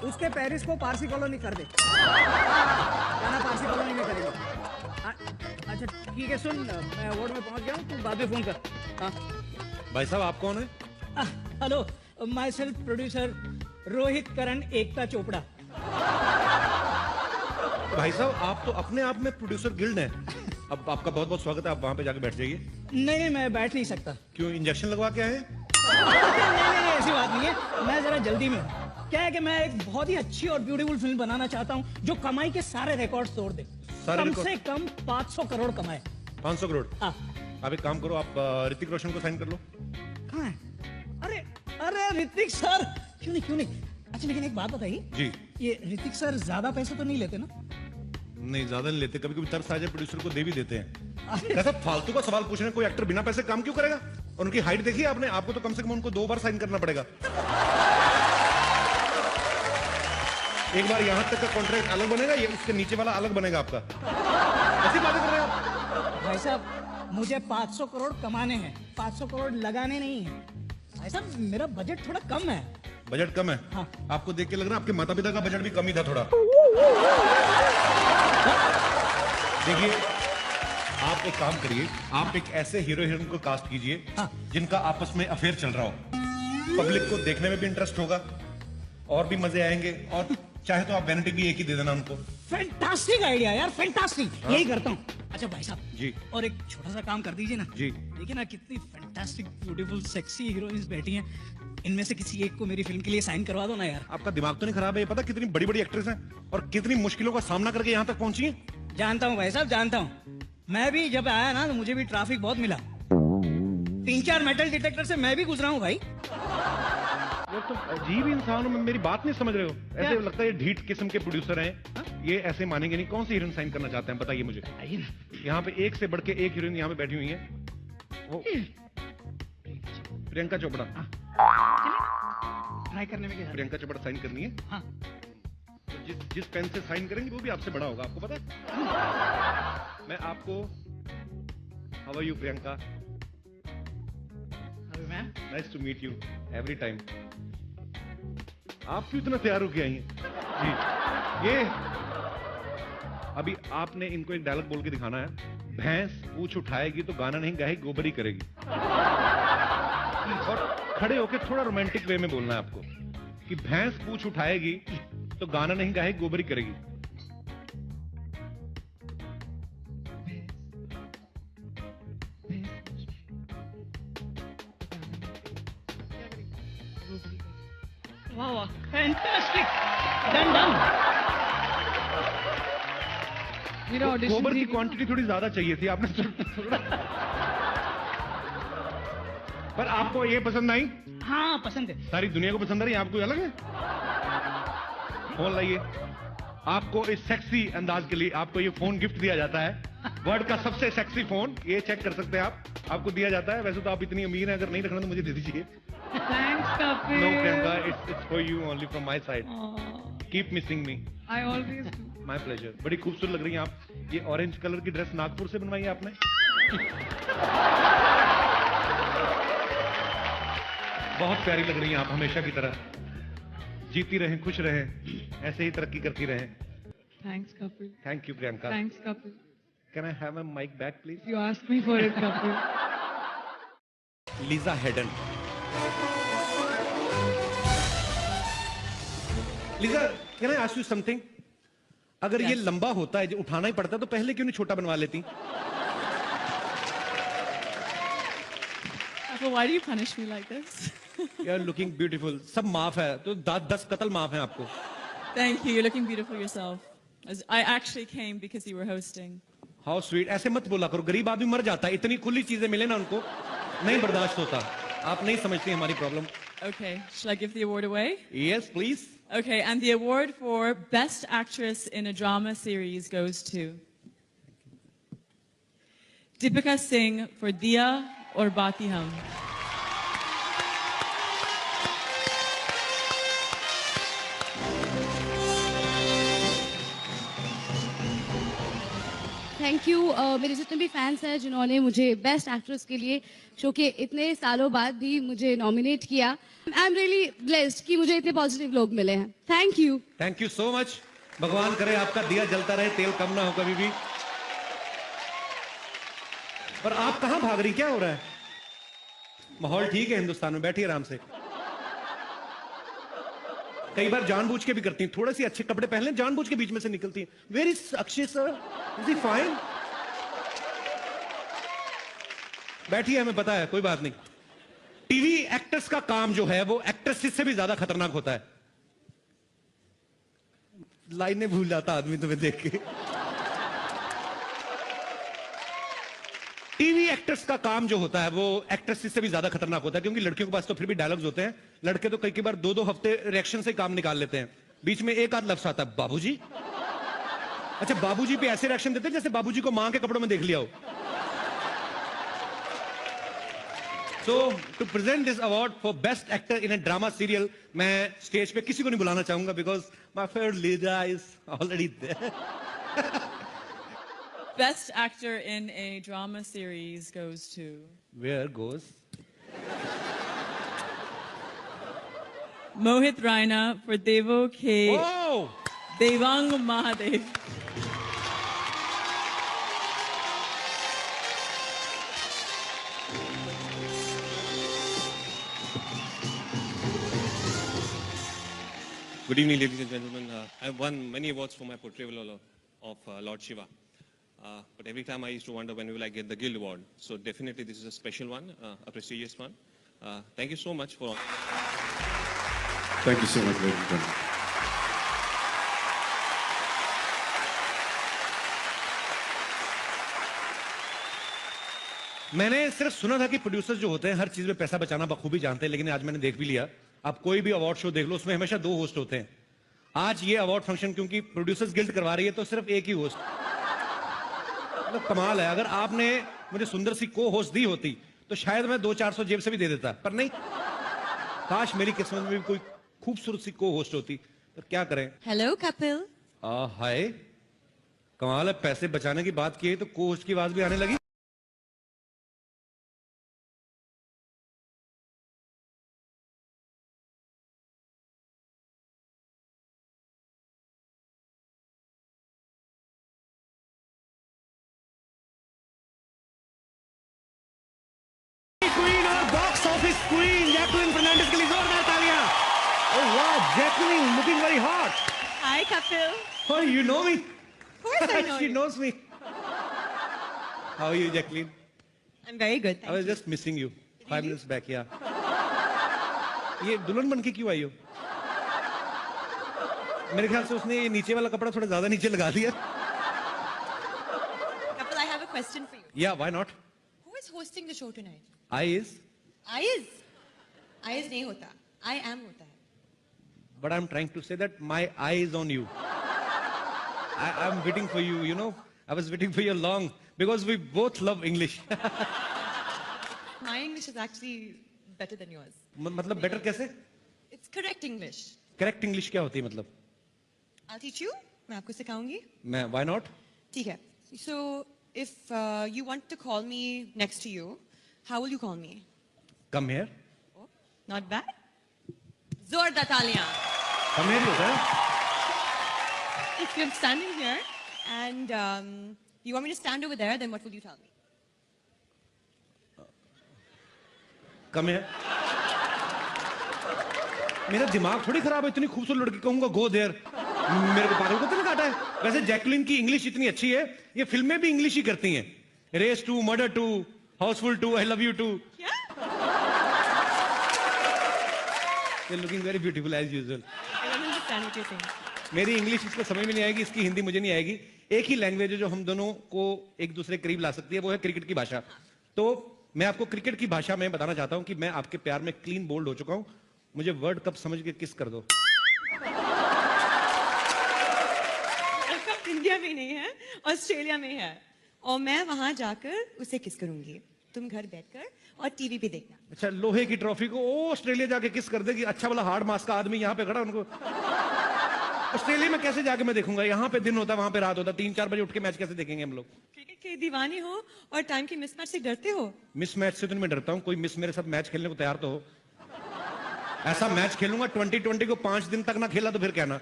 उसके पेरिस को पारसी कॉलोनी कर दे। गाना पारसी कॉलोनी में करेगा। अच्छा ठीक है, सुन मैं वार्ड में पहुंच गया हूँ, तू बाद में फोन कर। हाँ भाई साहब आप कौन है? Hello, myself producer Rohit Karan Ekta Chopra. भाई साहब आप तो अपने आप में प्रोड्यूसर गिल्ड हैं। अब आपका बहुत बहुत स्वागत है, आप वहां पे जाके बैठ जाइए। नहीं मैं बैठ नहीं सकता। क्यों, इंजेक्शन लगवा के आए? नहीं ऐसी बात नहीं है, मैं जरा जल्दी में हूँ। क्या है कि मैं एक बहुत ही अच्छी और ब्यूटीफुल फिल्म बनाना चाहता हूँ जो कमाई के सारे रिकॉर्ड तोड़ दे। कम से कम 500 करोड़ कमाए। 500 करोड़? हाँ। आप एक काम करो, आप ऋतिक रोशन को साइन कर लो। कहाँ है? अरे ऋतिक सर, क्यों नहीं। अच्छा लेकिन एक बात बताइए जी, ये ऋतिक सर ज्यादा पैसे तो नहीं लेते ना? नहीं ज्यादा नहीं लेते, कभी कभी तरस आ जाए प्रोड्यूसर को दे भी देते हैं। कैसा फालतू का सवाल पूछ रहे हैं, कोई एक्टर बिना पैसे काम क्यों करेगा? और उनकी हाइट देखिए आपने, आपको तो कम से कम उनको 2 बार साइन करना पड़ेगा। एक बार यहां तक का कॉन्ट्रैक्ट अलग बनेगा, ये उसके नीचे वाला अलग बनेगा आपका। ऐसी बातें कर रहे हैं आप? भाई साहब मुझे 500 करोड़ कमाने हैं, 500 करोड़ लगाने नहीं है। भाई साहब मेरा बजट थोड़ा कम है। बजट कम है? हाँ। आपको देख के लग रहा है आपके माता पिता का बजट भी कम ही था थोड़ा। देखिए आप एक काम करिए, आप एक ऐसे हीरो हीरोइन को कास्ट कीजिए हाँ। जिनका आपस में अफेयर चल रहा हो। पब्लिक को देखने में भी इंटरेस्ट होगा और भी मजे आएंगे, और चाहे तो आप वैनिटी भी एक ही दे देना उनको। फैंटास्टिक आइडिया यार, फैंटास्टिक। हाँ? यही करता हूँ। अच्छा भाई साहब जी, और एक छोटा सा काम कर दीजिए ना। जी। देखिए ना कितनी फैंटास्टिक ब्यूटीफुल सेक्सी हीरोइंस बैठी हैं, इनमें से किसी एक को मेरी फिल्म के लिए साइन करवा दो ना यार। आपका दिमाग तो नहीं खराब है? ये पता कितनी बड़ी बड़ी एक्ट्रेस हैं और कितनी मुश्किलों का सामना करके यहाँ तक पहुंची हैं। जानता हूँ भाई साहब, जानता हूँ। मैं भी जब आया ना तो मुझे भी ट्रैफिक बहुत मिला, 3-4 मेटल डिटेक्टर से मैं भी गुजरा हूँ भाई। तो अजीब इंसान हो, मेरी बात नहीं समझ रहे हो? ऐसे लगता है ये ढीठ किस्म के प्रोड्यूसर हैं। ये ऐसे मानेंगे नहीं। कौन सी हीरोइन साइन करना चाहते हैं बताइए मुझे। यहाँ पे एक से बढ़ के एक हीरोइन यहाँ पे बैठी हुई है, वो प्रियंका चोपड़ा। ट्राई करने में क्या? प्रियंका चोपड़ा साइन करनी है। हाँ। तो जिस पेन से साइन करेंगे वो भी आपसे बड़ा होगा, आपको पता है? मैं आपको, how are you Priyanka? Nice to meet you every time. आप क्यों इतना तैयार होके आई हैं? जी, ये अभी आपने इनको एक डायलॉग बोल के दिखाना है। भैंस पूंछ उठाएगी तो गाना नहीं गाएगी, गोबर ही करेगी। और खड़े होके थोड़ा रोमांटिक वे में बोलना है आपको कि भैंस पूंछ उठाएगी तो गाना नहीं गाएगी, गोबर ही करेगी। वाह फैंटास्टिक, डन। मेरा ऑडिशन गोबर की क्वांटिटी थोड़ी ज्यादा चाहिए थी आपने। पर आपको ये पसंद आई? हाँ पसंद है। सारी दुनिया को पसंद आ रही है, आपको अलग है? फोन लाइए। आपको इस सेक्सी अंदाज के लिए आपको ये फोन गिफ्ट दिया जाता है। वर्ल्ड का सबसे सेक्सी फोन, ये चेक कर सकते हैं आप, आपको दिया जाता है। वैसे तो आप इतनी अमीर हैं, अगर नहीं रखना तो मुझे दे दीजिए। Thanks, Kapil. No, Priyanka, it's for you only from my side. Keep missing me. I always do. My pleasure. बड़ी खूबसूरत लग रही हैं आप। ये ऑरेंज कलर की ड्रेस नागपुर से बनवाई है आपने? बहुत प्यारी लग रही हैं आप, हमेशा की तरह। जीती रहें, खुश रहें, ऐसे ही तरक्की करती रहें। Thanks, Kapil. Thank you, Priyanka. Thanks, Kapil. Can I have a mic back, please? You asked me for it, Kapil. Lisa Hedden. Lisa, can I ask you something? अगर ये लंबा होता है, जो उठाना ही पड़ता है, तो पहले क्यों नहीं छोटा बनवा लेती? Kapil, why do you punish me like this? You are looking beautiful. सब माफ है, तो 10 कत्ल माफ है आपको। Thank you. You're looking beautiful yourself. I actually came because you were hosting. How sweet. ऐसे मत बोला करो, गरीब आदमी मर जाता है। इतनी खुली चीजें मिले ना उनको, नहीं बर्दाश्त होता। आप नहीं समझती हमारी problem. Okay. Shall I give the award away? Yes, please. Okay. And the award for Best Actress in a Drama Series goes to Deepika Singh for Diya or Baki Hum. Thank you मेरे जितने भी fans हैं जिन्होंने मुझे best actress के लिए show के इतने सालों बाद भी मुझे नॉमिनेट किया। आई एम रियली ब्लेस्ड कि मुझे इतने पॉजिटिव लोग मिले हैं। Thank you so much. भगवान करे आपका दिया जलता रहे, तेल कम ना हो कभी भी। पर आप कहां भाग रही, क्या हो रहा है? माहौल ठीक है हिंदुस्तान में, बैठिए आराम से। कई बार जानबूझ के भी करती हैं, थोड़े से अच्छे कपड़े पहन लें, जानबूझ के बीच में से निकलती हैं। Where is Akshay sir, is he fine? बैठिए, हमें पता है, कोई बात नहीं। टीवी एक्टर्स का काम जो है वो एक्ट्रेसेस से भी ज्यादा खतरनाक होता है। लाइनें भूल जाता आदमी तुम्हें देख के। टीवी एक्टर्स का काम जो होता है वो एक्ट्रेसेस से भी ज्यादा खतरनाक होता है, क्योंकि लड़कियों के पास तो फिर भी डायलॉग्स होते हैं, लड़के तो कई बार 2-2 हफ्ते रिएक्शन से काम निकाल लेते हैं। बीच में एक आध लफ्ज आता है, बाबूजी। अच्छा, बाबूजी पे ऐसे रिएक्शन देते हैं जैसे बाबूजी को मां के कपड़ों में देख लिया हो। So to present this award for best actor in a drama serial, मैं स्टेज पे किसी को नहीं बुलाना चाहूंगा because my favourite leader is already there. Best actor in a drama series goes to... Where goes? Mohit Raina for Devo K. Oh! Devang Mahadev. Good evening, ladies and gentlemen. I have won many awards for my portrayal of Lord Shiva. But every time I used to wonder when will I get the Guild Award. So definitely this is a special one, a prestigious one. Thank you so much for... Thank you so much, ladies and gentlemen. मैंने सिर्फ सुना था कि producers जो होते हैं हर चीज में पैसा बचाना बखूबी जानते हैं, लेकिन आज मैंने देख भी लिया। आप कोई भी अवार्ड शो देख लो, उसमें हमेशा 2 होस्ट होते हैं। आज ये अवार्ड फंक्शन क्योंकि प्रोड्यूसर्स गिल्ड करवा रही है तो सिर्फ एक ही होस्ट। मतलब कमाल है। अगर आपने मुझे सुंदर सी को होस्ट दी होती तो शायद मैं 200-400 जेब से भी दे देता, पर नहीं। काश मेरी किस्मत में भी कोई खूबसूरत सी को होस्ट होती, पर क्या करें। हेलो कपिल। हाय, कमाल है, पैसे बचाने की बात की तो को होस्ट की आवाज भी आने लगी। क्वीन और box office queen Jacqueline Fernandez के लिए जोरदार तालियां। ओह वाह, Jacqueline looking very hot. Hi Kapil. Oh, you know me? Of course I know She you. knows me. How are you, Jacqueline? I'm very good. I was just missing you 5 minutes back. Yeah. ये दुल्हन बन के क्यों आई हो? मेरे ख्याल से उसने ये नीचे वाला कपड़ा थोड़ा ज्यादा नीचे लगा दिया। Kapil, I have a question for you. Yeah, why not? Who is hosting the show tonight? I is, Ayaz. Ayaz नहीं होता. I am होता है. but I'm trying to say that my eye is on you. I'm waiting for you. You know, I was waiting for you long because we both love English. My English is actually better than yours. मतलब better कैसे? It's correct English. Correct English क्या होती है मतलब? I'll teach you. मैं आपको सिखाऊंगी. मैं why not? ठीक है. So if you want to call me next to you, how will you call me? Come here. Oh, not bad. जोरदार तालियां. Come here होता है? If you're standing here and you want me to stand over there, then what will you tell me? Come here. मेरा दिमाग थोड़ी खराब है, इतनी खूबसूरत लड़की कहूंगा गो देयर। मेरे को पागल को तो नहीं काटा है। वैसे जैकलिन की इंग्लिश इतनी अच्छी है, ये फिल्में भी इंग्लिश ही करती हैं। Race 2, Murder 2, Housefull 2, I love you 2। You're looking very beautiful as usual. I don't understand what you're saying. मेरी इंग्लिश इसको समझ में नहीं आएगी, इसकी हिंदी मुझे नहीं आएगी। एक ही लैंग्वेज है जो हम दोनों को एक दूसरे करीब ला सकती है, वो है क्रिकेट की भाषा। तो मैं आपको क्रिकेट की भाषा में बताना चाहता हूं कि मैं आपके प्यार में क्लीन बोल्ड हो चुका हूं। मुझे वर्ल्ड कप समझ के किस कर दो। वर्ल्ड कप इंडिया में नहीं है, ऑस्ट्रेलिया में है, और मैं वहां जाकर उसे किस करूंगी। तुम घर बैठकर और टीवी पे देखना। अच्छा, लोहे की ट्रॉफी को ऑस्ट्रेलिया जाके किस कर देगी? अच्छा वाला हार्ड मास का आदमी यहाँ पे खड़ा, उनको ऑस्ट्रेलिया में कैसे जाके मैं देखूंगा? यहाँ पे दिन होता है, वहां पे रात होता है, 3-4 बजे उठ के मैच कैसे देखेंगे हम लोग? क्रिकेट के दीवाने हो और टाइम की मिसमैच से डरते हो? मिस मैच से तो मैं डरता हूँ, कोई मिस मेरे साथ मैच खेलने को तैयार तो हो। ऐसा मैच खेलूंगा 2020 को 5 दिन तक ना खेला तो फिर कहना।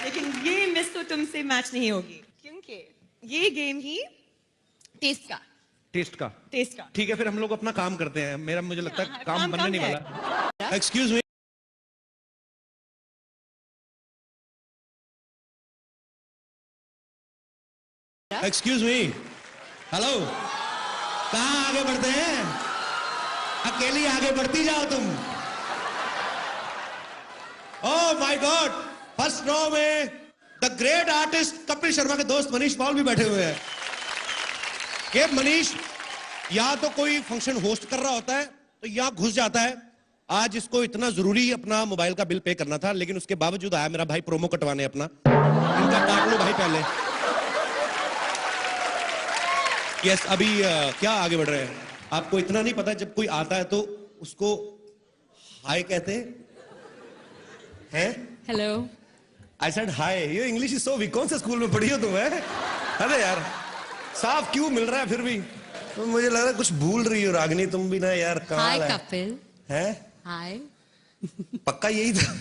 लेकिन ये मिस तो तुमसे मैच नहीं होगी, क्योंकि ये गेम ही टेस्ट का टेस्ट का। टेस्ट ठीक है, फिर हम लोग अपना काम करते हैं। मेरा मुझे लगता है हाँ, काम बनने नहीं है। वाला। Excuse me, excuse me, hello, कहाँ आगे बढ़ते हैं? अकेली आगे बढ़ती जाओ तुम। Oh my God, first row में the great artist Kapil Sharma के दोस्त मनीष पॉल भी बैठे हुए हैं। ये मनीष या तो कोई फंक्शन होस्ट कर रहा होता है तो या घुस जाता है। आज इसको इतना जरूरी अपना मोबाइल का बिल पे करना था, लेकिन उसके बावजूद आया मेरा भाई प्रोमो कटवाने अपना। इनका काट लो भाई पहले। यस, अभी क्या आगे बढ़ रहे हैं? आपको इतना नहीं पता, जब कोई आता है तो उसको हाय कहते हैं? हेलो। आई सेड हाय। ये इंग्लिश इज सो वीक। कौन से स्कूल में पढ़ी हो तुम? अरे यार, साफ क्यों मिल रहा है फिर भी? तो मुझे लग रहा है कुछ भूल रही हो रागिनी तुम भी ना यार। हाय कपिल। है? हाय। पक्का यही था?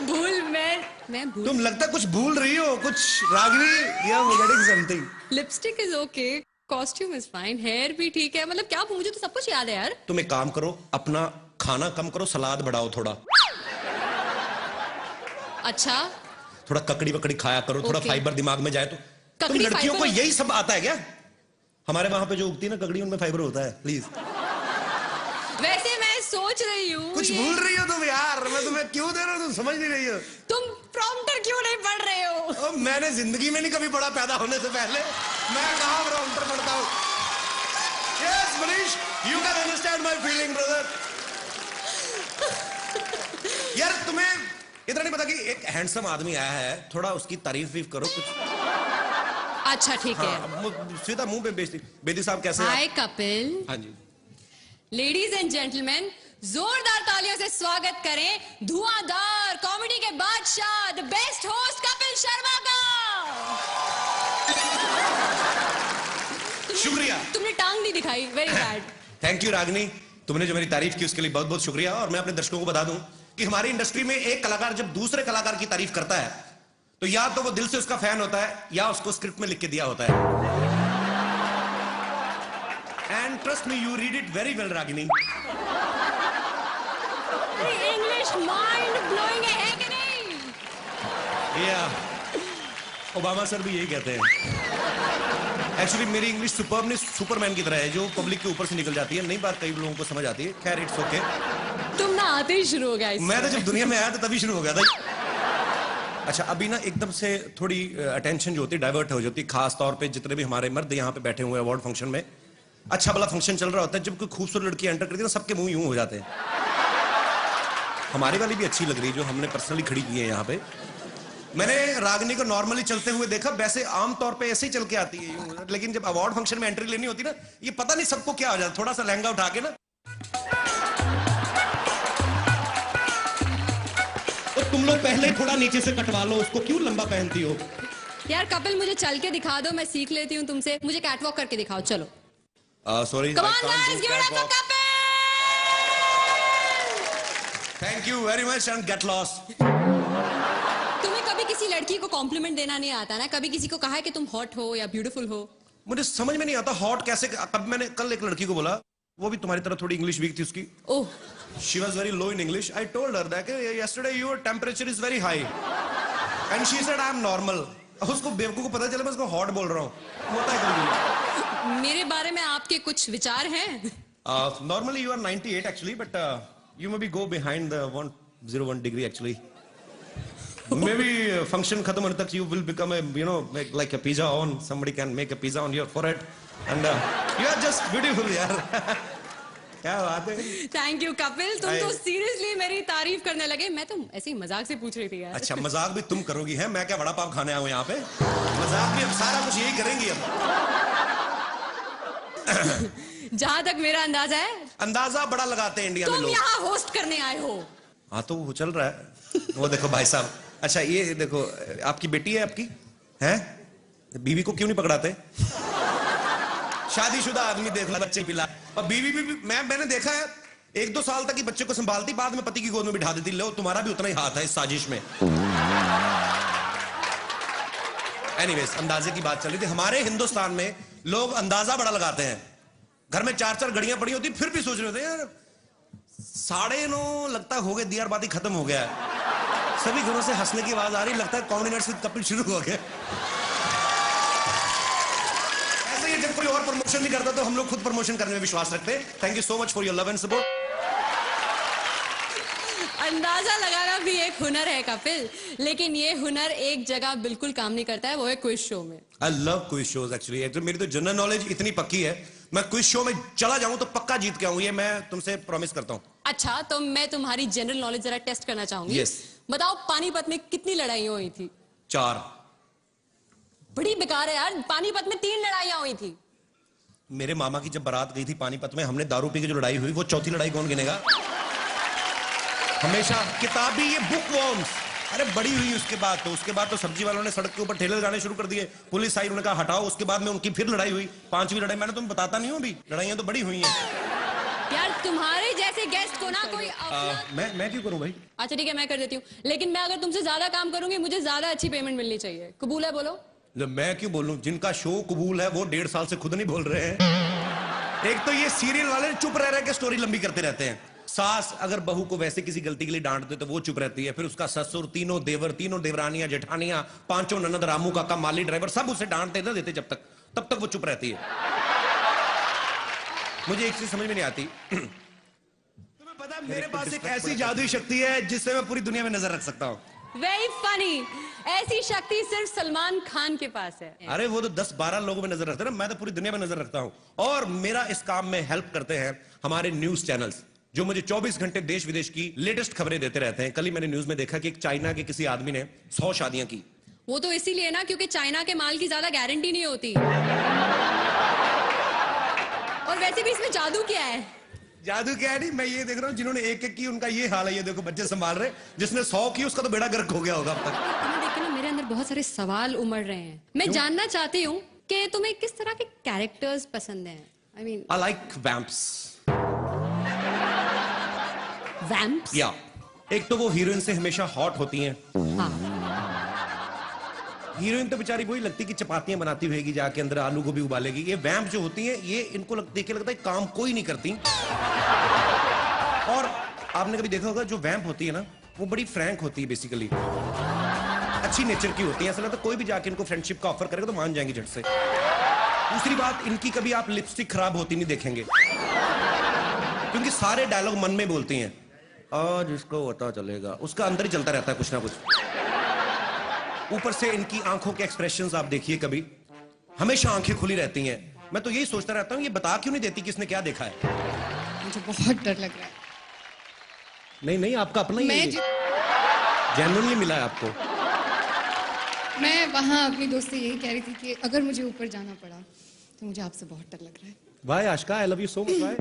भूल मैं भूल। तुम लगता कुछ भूल रही हो कुछ रागिनी, या getting something. Lipstick is okay, costume is fine, hair भी ठीक है, मतलब क्या मुझे तो सब कुछ याद है यार। तुम एक काम करो, अपना खाना कम करो, सलाद बढ़ाओ थोड़ा। अच्छा, थोड़ा ककड़ी वकड़ी खाया करो, थोड़ा Okay. फाइबर दिमाग में जाए तो। तुम ककड़ी लड़कियों को फाइबर? यही सब आता है क्या? हमारे वहां पे जो उगती है ना ककड़ी, उनमें फाइबर होता है। प्लीज। वैसे मैं सोच रही हूँ कुछ भूल रही हो तुम यार। मैं तुम्हें क्यों दे रहा हूँ, तुम समझ नहीं रही हो। तुम प्रॉम्प्टर क्यों नहीं पढ़ रहे हो? मैंने जिंदगी में नहीं कभी पढ़ा, पैदा होने से पहले। मैं कहाँ प्रॉम्प्टर पढ़ता हूँ? Yes Manish, you can understand my feeling brother. यार तुम्हें इतना नहीं पता कि एक हैंडसम आदमी आया है, थोड़ा उसकी तारीफ वीफ करो कुछ। अच्छा ठीक है। सीधा मुंह पे बेइज्जती। बेदी साहब कैसे हैं आप? हाय कपिल। हाँ जी। लेडीज एंड जेंटलमैन, जोरदार तालियों से स्वागत करें धुआंधार कॉमेडी के बादशाह, the best host Kapil Sharma का। शुक्रिया। तुमने टांग नहीं दिखाई, very bad. Thank you Ragini, तुमने जो मेरी तारीफ की उसके लिए बहुत बहुत शुक्रिया। और मैं अपने दर्शकों को बता दूं कि हमारी इंडस्ट्री में एक कलाकार जब दूसरे कलाकार की तारीफ करता है तो या तो वो दिल से उसका फैन होता है या उसको स्क्रिप्ट में लिख के दिया होता है। And trust me, you read it very well Ragini. English mind blowing है कि नहीं? या ओबामा सर भी यही कहते हैं। एक्चुअली मेरी इंग्लिश सुपर्ब नहीं, सुपरमैन की तरह है जो पब्लिक के ऊपर से निकल जाती है। नई बात कई लोगों को समझ आती है। खैर इट्स ओके। तुम ना आते ही शुरू हो गया इससे। मैं तो जब दुनिया में आया था तभी शुरू हो गया था। अच्छा, अभी ना एकदम से थोड़ी अटेंशन जो होती है डाइवर्ट हो जाती है, खास तौर पे जितने भी हमारे मर्द यहाँ पे बैठे हुए हैं अवार्ड फंक्शन में। अच्छा भला फंक्शन चल रहा होता है, जब कोई खूबसूरत लड़की एंटर करती है ना सबके मुंह यूं हो जाते हैं। हमारी वाली भी अच्छी लग रही है जो हमने पर्सनली खड़ी की है यहाँ पे। मैंने रागिनी को नॉर्मली चलते हुए देखा, वैसे आमतौर पे ऐसे ही चल के आती है यूं, लेकिन जब अवार्ड फंक्शन में एंट्री लेनी होती ना, ये पता नहीं सबको क्या हो जाता, थोड़ा सा लहंगा उठा के ना तो तुम लोग पहले थोड़ा नीचे से कटवा लो उसको, क्यों लंबा पहनती हो? यार कपिल मुझे चल के दिखा दो, मैं सीख लेती हूँ तुमसे। मुझे कैटवॉक करके दिखाओ, चलो। Sorry, Come on guys, give it up for Kapil! Thank you very much and get lost. तुम्हें कभी किसी लड़की को कॉम्प्लीमेंट देना नहीं आता ना? कभी किसी को कहा है कि तुम हॉट हो या ब्यूटीफुल हो? मुझे समझ में नहीं आता हॉट कैसे। कब मैंने कल एक लड़की को बोला, वो भी तुम्हारी तरह थोड़ी इंग्लिश वीक थी उसकी। ओह, She was very low in English. I told her that yesterday your temperature is very high, and she said I am normal. उसको बेवकूफ को पता चला मैं उसको हॉट बोल रहा हूँ। होता है कभी। मेरे बारे में आपके कुछ विचार हैं? Normally you are 98 actually, but you maybe go behind the 101 degree actually. Maybe function खत्म होने तक you will become a like a pizza on. Somebody can make a pizza on your forehead, and you are just beautiful यार। क्या बात है। Thank you Kapil, तुम तो seriously मेरी तारीफ करने लगे। मैं तो ऐसे ही मजाक से पूछ रही थी यार। अच्छा, मजाक भी तुम करोगी है? मैं क्या वड़ा पाव खाने आया हूँ यहाँ पे? मजाक भी हम सारा कुछ यही करेंगी अब। जहां तक मेरा अंदाजा है अंदाजा बड़ा लगाते हैं इंडिया में तुम लोग। यहाँ होस्ट करने आए हो। हाँ तो वो चल रहा है। वो देखो भाई साहब, अच्छा ये देखो, आपकी बेटी है आपकी है, बीवी को क्यों नहीं पकड़ाते? शादीशुदा आदमी देख ला, बच्चे पिला, और बीवी भी मैंने देखा है 1-2 साल तक ही बच्चे को संभालती, बाद में पति की गोद में बिठा देती। लो तुम्हारा भी उतना ही हाथ है इस साजिश में। एनीवेज, अंदाजे की बात चल रही थी। हमारे हिंदुस्तान में लोग अंदाजा बड़ा लगाते हैं। घर में 4-4 घड़ियां पड़ी होती, फिर भी सोच रहे होते हैं यार 9:30 लगता हो गए, दियार बाती खत्म हो गया है। सभी घरों से हंसने की आवाज आ रही, लगता है कॉमेडी नाइट विद कपिल शुरू हो गया। ऐसे ही जब कोई और प्रमोशन नहीं करता तो हम लोग खुद प्रमोशन करने में विश्वास रखते हैं। Thank you so much for your love and support. अंदाजा लगाना भी एक हुनर है कपिल, लेकिन ये हुनर एक जगह बिल्कुल काम नहीं करता है, वो है क्विज शो में। I love quiz shows actually. मेरी तो जनरल नॉलेज इतनी पक्की है, मैं क्विज शो में चला जाऊं तो पक्का जीत के आऊं, ये मैं तुमसे प्रॉमिस करता हूं। अच्छा, तो मैं तुम्हारी जनरल नॉलेज जरा टेस्ट करना चाहूंगी। Yes. बताओ पानीपत में कितनी लड़ाइयां हुई थी? 4। बड़ी बेकार है यार, पानीपत में 3 लड़ाइयां हुई थी। मेरे मामा की जब बारात गई थी पानीपत में, हमने दारू पी के जो लड़ाई हुई, वो चौथी लड़ाई कौन गिनेगा? हमेशा किताबी ये बुक वॉर्म्स। अरे बड़ी हुई उसके बाद तो सब्जी वालों ने सड़क के ऊपर ठेले लगाने शुरू कर दिए, पुलिस आई, उन्होंने कहा हटाओ। उसके बाद में उनकी फिर लड़ाई हुई, 5वीं लड़ाई। मैंने तुम्हें बताता नहीं हूं अभी, लड़ाइयां तो बड़ी हुई हैं यार तुम्हारे जैसे गेस्ट को ना कोई मैं क्यों करूं भाई? अच्छा ठीक है, मैं कर देती हूँ, लेकिन मैं अगर तुमसे ज्यादा काम करूंगी मुझे ज्यादा अच्छी पेमेंट मिलनी चाहिए। कबूल है? बोलो। मैं क्यों बोलूं? जिनका शो कबूल है वो 1.5 साल से खुद नहीं बोल रहे हैं। एक तो ये सीरियल वाले चुप रह रहे के स्टोरी लंबी करते रहते हैं। सास अगर बहू को वैसे किसी गलती के लिए डांट दे तो वो चुप रहती है, फिर उसका ससुर, तीनों देवर, तीनों देवरानियां, जेठानियां, 5 ननद, रामू काका, माली ड्राइवर, सब उसे डांटते ना देते तब तक वो चुप रहती है। मुझे एक चीज समझ में नहीं आती, तुम्हें पता है मेरे पास एक ऐसी जादुई शक्ति है जिससे मैं पूरी दुनिया में नजर रख सकता हूं। Very funny. ऐसी शक्ति सिर्फ सलमान खान के पास है। अरे वो तो 10-12 लोगों में नजर रखते हैं ना, मैं तो पूरी दुनिया में नजर रखता हूं। और मेरा इस काम में हेल्प करते हैं हमारे न्यूज चैनल्स, जो मुझे 24 घंटे देश विदेश की लेटेस्ट खबरें देते रहते हैं। कल ही मैंने न्यूज में देखा कि एक चाइना के किसी आदमी ने 100 शादियां की। वो तो इसीलिए ना क्योंकि चाइना के माल की ज्यादा गारंटी नहीं होती। और वैसे भी इसमें जादू क्या है? जादू क्या है? नहीं, मैं ये देख रहा हूँ जिन्होंने एक की उनका ये हाल है। ये देखो बच्चे संभाल रहे, जिसने 100 की उसका तो बेड़ा गर्क हो गया होगा अब तक। तुम्हें देख के ना मेरे अंदर बहुत सारे सवाल उमड़ रहे हैं। मैं जानना चाहती हूँ कि तुम्हें किस तरह के कैरेक्टर्स पसंद हैं? I mean, I like vamps. Vamps? या एक तो वो हीरोइन से हमेशा हॉट होती हैं। हाँ। हीरोइन तो बेचारी वही लगती कि चपातियां बनाती होगी, जाके अंदर आलू गोभी उबालेगी। ये वैम्प जो होती हैं, ये इनको देख के लगता है काम कोई नहीं करती। और आपने कभी देखा होगा जो वैम्प होती है ना, वो बड़ी फ्रैंक होती है, बेसिकली अच्छी नेचर की होती है। ऐसा लगता है कोई भी जाके इनको फ्रेंडशिप का ऑफर करेगा तो मान जाएंगे झट से। दूसरी बात, इनकी कभी आप लिपस्टिक खराब होती नहीं देखेंगे, क्योंकि सारे डायलॉग मन में बोलती हैं। आज इसको पता चलेगा, उसका अंदर ही चलता रहता है कुछ ना कुछ। ऊपर से इनकी आंखों के एक्सप्रेशंस आप देखिए, कभी हमेशा आंखें खुली रहती हैं। मैं तो यही सोचता रहता हूं, ये बता क्यों नहीं देती कि इसने क्या देखा है। मुझे बहुत डर लग रहा है। नहीं, आपका अपना ही मैं जेन्युइनली मिला है आपको। मैं वहां अपनी दोस्त से यही कह रही थी कि अगर मुझे ऊपर जाना पड़ा तो मुझे आपसे बहुत डर लग रहा है। Why Ashika, I love you so much. Why?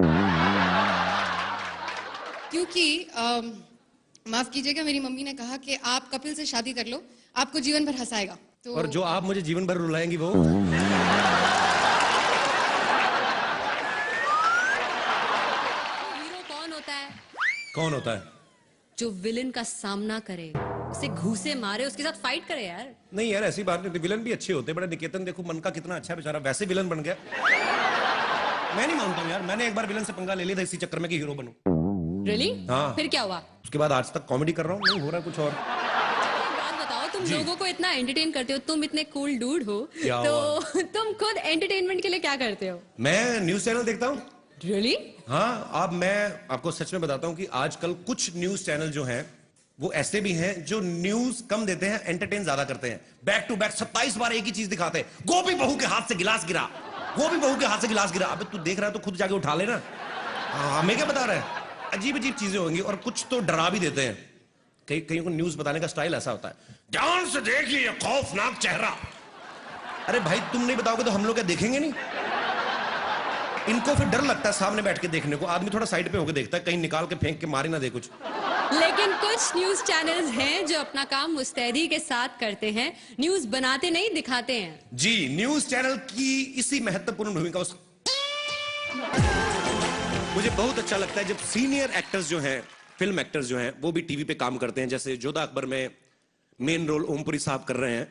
क्योंकि माफ कीजिएगा, मेरी मम्मी ने कहा कि आप कपिल से शादी कर लो, आपको जीवन भर हंसाएगा। तो और जो आप मुझे जीवन भर रुलाएंगी वो? हीरो कौन होता है? कौन होता है? जो विलन का सामना करे, उसे घूसे मारे, उसके साथ फाइट करे यार। नहीं यार, ऐसी बात नहीं। विलन भी अच्छे होते। बड़ा निकेतन देखो, मन का कितना अच्छा बेचारा, वैसे विलन बन गया। मैं नहीं मानता हूँ यार, मैंने एक बार विलन से पंगा ले लिया था इसी चक्कर में कि हीरो बनूं। Really? हाँ। फिर क्या हुआ? उसके बाद आज तक कॉमेडी कर रहा हूँ, नहीं हो रहा कुछ और। एक बात बताओ, तुम लोगों को इतना एंटरटेन करते हो, तुम इतने कूल डूड हो, क्या तो तुम खुद एंटरटेनमेंट के लिए क्या करते हो? मैं न्यूज चैनल देखता हूँ। Really? हाँ, अब मैं आपको सच में बताता हूँ कि आजकल कुछ न्यूज चैनल जो हैं वो ऐसे भी हैं जो न्यूज कम देते हैं, एंटरटेन ज्यादा करते हैं। बैक टू बैक 27 बार एक ही चीज दिखाते हैं। गोभी बहू के हाथ से गिलास गिरा, गोभी बहू के हाथ से गिलास गिरा। अबे तू देख रहा है तो खुद जाके उठा लेना। हमें क्या बता रहा है? अजीब अजीब चीजें होंगी, और कुछ तो डरा भी देते हैं। कहीं को न्यूज बताने का स्टाइल ऐसा होता है, ध्यान से देखिए खौफनाक चेहरा। अरे भाई, तुम नहीं बताओगे तो हम लोग क्या देखेंगे नहीं? इनको फिर डर लगता है सामने बैठ के देखने को। आदमी थोड़ा साइड पे होकर देखता है, कहीं निकाल के फेंक के मारी ना दे कुछ। लेकिन कुछ न्यूज चैनल्स हैं जो अपना काम मुस्तैदी के साथ करते हैं, न्यूज बनाते नहीं दिखाते हैं। जी, न्यूज चैनल की इसी महत्वपूर्ण भूमिका मुझे बहुत अच्छा लगता है जब सीनियर एक्टर्स जो हैं, फिल्म एक्टर्स जो हैं, वो भी टीवी पे काम करते हैं। जैसे जोधा अकबर में मेन रोल ओमपुरी साहब कर रहे हैं।